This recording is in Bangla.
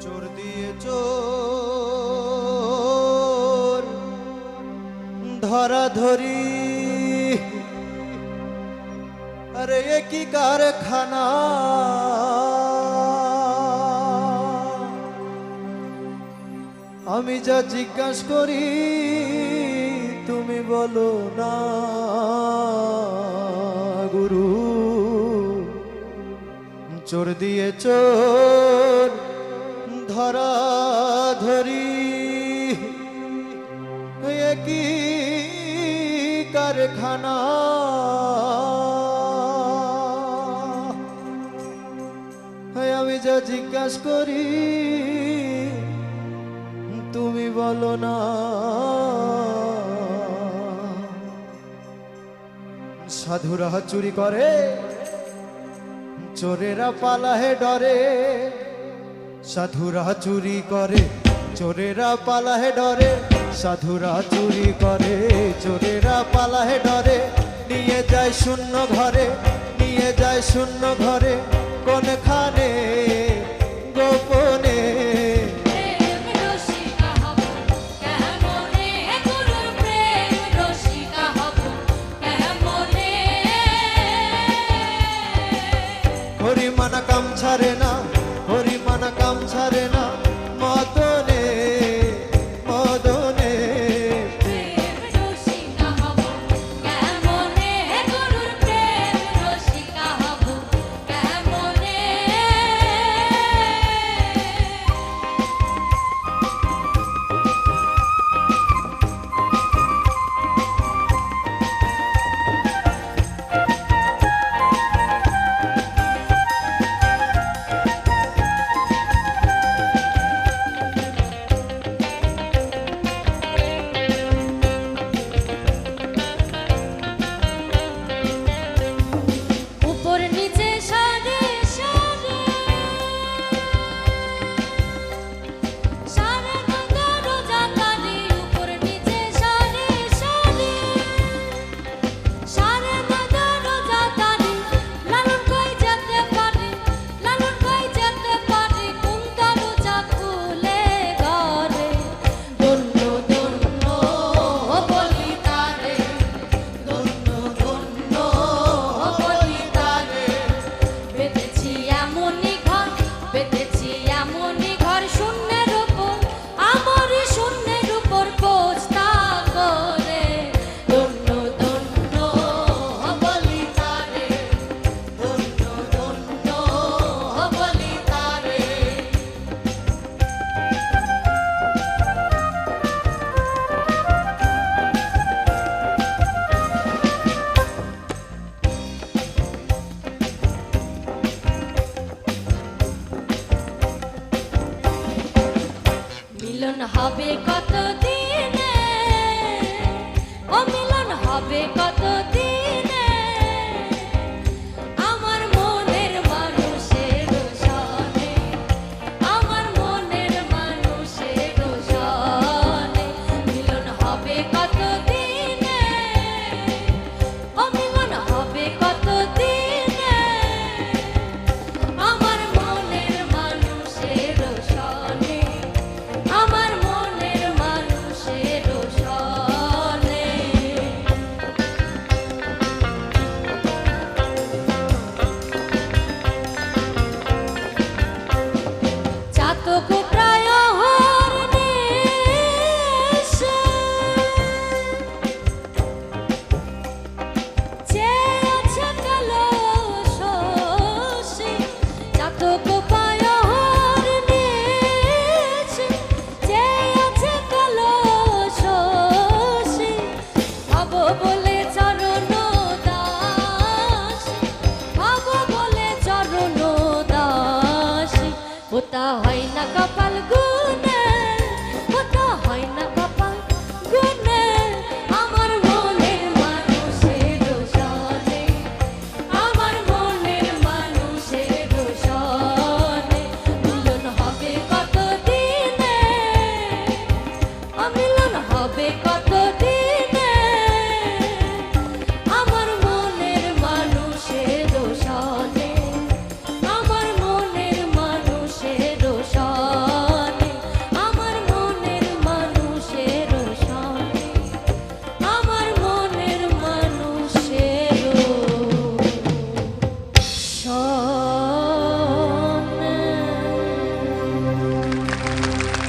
চোর দিয়ে চোর ধরা ধরি, আরে এ কি কারখানা, আমি যা জিজ্ঞাসা করি তুমি বলো না গুরু। চোর দিয়ে চোর ধরা ধরি, এ কি কারখানা, আমি যা জিজ্ঞাসা করি তুমি বলো না। সাধুরা চুরি করে, চোরেরা পালাহে ডরে। সাধুরা চুরি করে, চোরেরা পালাহে ডরে। সাধুরা চুরি করে, চোরেরা পালাহে ডরে। নিয়ে যায় শূন্য ঘরে, নিয়ে যায় শূন্য ঘরে, কোনখানে গোপনে। হরিমানা কাম ছাড়ে না, হরিমানা কাম ছাড়ে না, মদনে মদনে। মিলন হবে কত দিনে, ও মিলন হবে কত দিনে, আমার মনের মানুষের সনে, আমার মনের মানুষের সনে। মিলন হবে কত দিনে, ও মিলন হবে কত দিনে, আমার মনের মানুষের সনে, আমার মনের মানুষের সনে। চাতক প্রায় হরনেশে, চেয়ে আছে কালো শশী। চাতক প্রায় হরনেশে, চেয়ে আছে কালো শশী। হব বলে চরণ দাসী, হব বলে চরণ দাসী। ওটা হয় না কপাল গো।